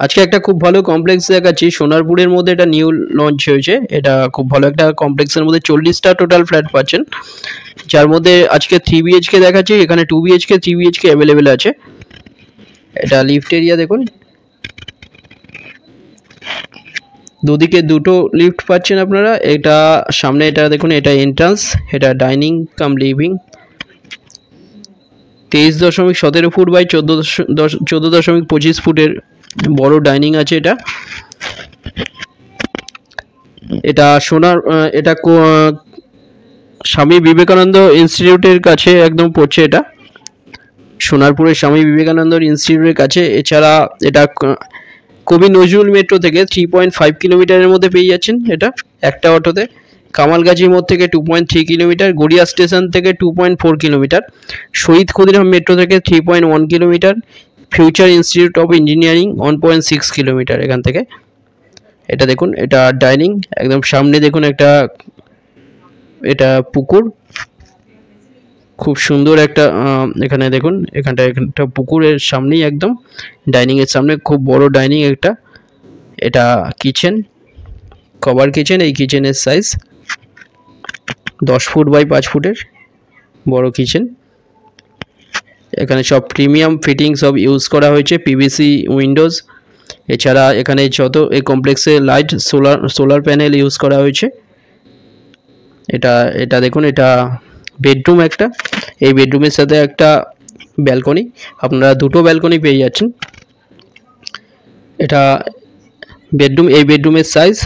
আজকে একটা খুব ভালো কমপ্লেক্স দেখাচ্ছি, সোনারপুরের মধ্যে এটা নিউ লঞ্চ হয়েছে। এটা খুব ভালো একটা কমপ্লেক্সের মধ্যে 40টা টোটাল ফ্ল্যাট পাচ্ছেন, যার মধ্যে আজকে 3 BHK দেখাচ্ছি। এখানে 2 BHK 3 BHK অ্যাভেলেবেল আছে। এটা লিফট এরিয়া দেখুন, দুদিকে দুটো লিফট পাচ্ছেন আপনারা। এটা সামনে এটা দেখুন, এটা এন্ট্রান্স, এটা dining cum living. 23.17 foot by 14.25 ফুটের বড় ডাইনিং আছে। এটা এটা স্বামী বিবেকানন্দ ইনস্টিটিউটের কাছে একদম পড়ছে। এটা সোনারপুরের স্বামী বিবেকানন্দ ইনস্টিটিউটের কাছে। এছাড়া এটা কবি নজরুল মেট্রো থেকে 3.5 কিলোমিটারের মধ্যে পেয়ে যাচ্ছেন এটা একটা অটোতে। কামালগাছি মোড় থেকে 2.3 কিলোমিটার, গড়িয়া স্টেশন থেকে 2.4 কিলোমিটার, শহীদ ক্ষুদিরাম মেট্রো থেকে 3.1 kilometre, future institute of engineering 1.6 kilometre এখান থেকে। এটা দেখুন, এটা ডাইনিং, একদম সামনে দেখুন এটা পুকুর, খুব সুন্দর একটা এখানে দেখুন, এখানটা একটা পুকুরের সামনেই একদম ডাইনিং এর সামনে খুব বড় ডাইনিং একটা। এটা কিচেন, কভার কিচেন। এই কিচেনের সাইজ 10 ফুট বাই 5 ফুটের বড় কিচেন। এখানে সব প্রিমিয়াম ফিটিং সব ইউজ করা হয়েছে, পিভিসি উইন্ডোজ। এছাড়া এখানে যত এই কমপ্লেক্সে লাইট সোলার প্যানেল ইউজ করা হয়েছে। এটা দেখুন, এটা বেডরুম একটা। এই বেডরুমের সাথে একটা ব্যালকনি, আপনারা দুটো ব্যালকনি পেয়ে যাচ্ছেন। এটা বেডরুম, এই বেডরুমের সাইজ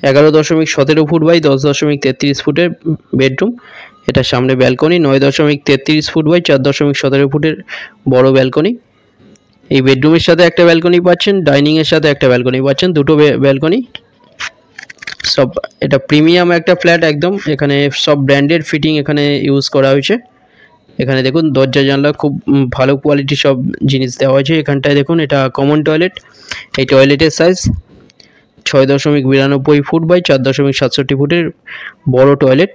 11.17 ফুট বাই 10.33 ফুটের বেডরুম। এটা সামনে ব্যালকনি 9.33 ফুট বাই 4.17 ফুটের বড় ব্যালকনি। এই বেডরুমের সাথে একটা ব্যালকনি পাচ্ছেন, ডাইনিং এর সাথে একটা ব্যালকনি পাচ্ছেন, দুটো ব্যালকনি সব। এটা প্রিমিয়াম একটা ফ্ল্যাট একদম। এখানে সব ব্র্যান্ডেড ফিটিং এখানে ইউজ করা হয়েছে। এখানে দেখুন দরজা জানলা খুব ভালো কোয়ালিটি সব জিনিস দেওয়া হয়েছে। এখানটায় দেখুন, এটা কমন টয়লেট। এই টয়লেটের সাইজ 6.92 ফুট বাই 4.67 ফুটের বড় টয়লেট।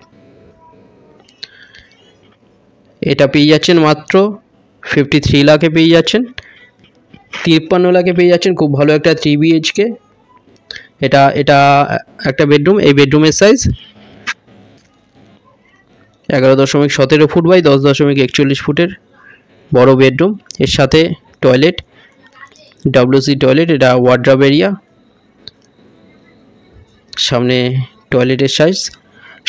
এটা পেয়ে যাচ্ছেন মাত্র 53 লাখে পেয়ে যাচ্ছেন, 53 লাখে পেয়ে যাচ্ছেন। খুব ভালো একটা 3 BHK। এটা একটা বেডরুম। এই বেডরুমের সাইজ 11.17 ফুট বাই 10.41 ফুটের বড় বেডরুম। এর সাথে টয়লেট, WC টয়লেট। এটা ওয়ার্ড্রব এরিয়া। সামনে টয়লেটের সাইজ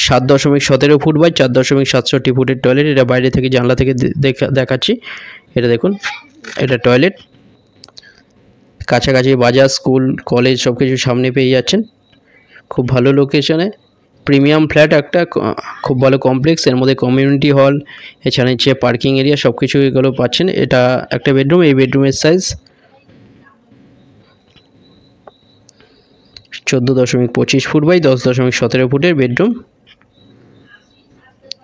7.17 ফুট বাই 4.67 ফুটের টয়লেট। এটা বাইরে থেকে জানলা থেকে দেখাচ্ছি। এটা দেখুন, এটা টয়লেট। কাছাকাছি বাজার, স্কুল, কলেজ সব কিছু সামনে পেয়ে যাচ্ছেন। খুব ভালো লোকেশনে প্রিমিয়াম ফ্ল্যাট একটা, খুব ভালো কমপ্লেক্স। এর মধ্যে কমিউনিটি হল, এছাড়া নিচে পার্কিং এরিয়া সব কিছু এগুলো পাচ্ছেন। এটা একটা বেডরুম। এই বেডরুমের সাইজ 14.25 ফুট বাই 10.17 ফুটের বেডরুম।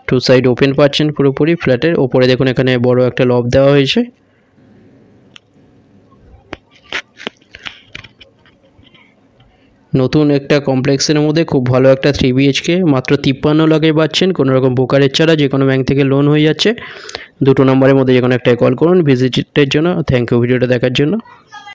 টু সাইড ওপেন পাচ্ছেন পুরোপুরি ফ্ল্যাটের। ওপরে দেখুন, এখানে বড় একটা লব দেওয়া হয়েছে। নতুন একটা কমপ্লেক্সের মধ্যে খুব ভালো একটা 3 BHK মাত্র 53 লাখে পাচ্ছেন, কোনো রকম ব্রোকারেজ ছাড়া। যে কোনো ব্যাংক থেকে লোন হয়ে যাচ্ছে। দুটো নম্বরের মধ্যে যে কোনো একটাই কল করুন ভিজিটের জন্য। থ্যাংক ইউ ভিডিওটা দেখার জন্য।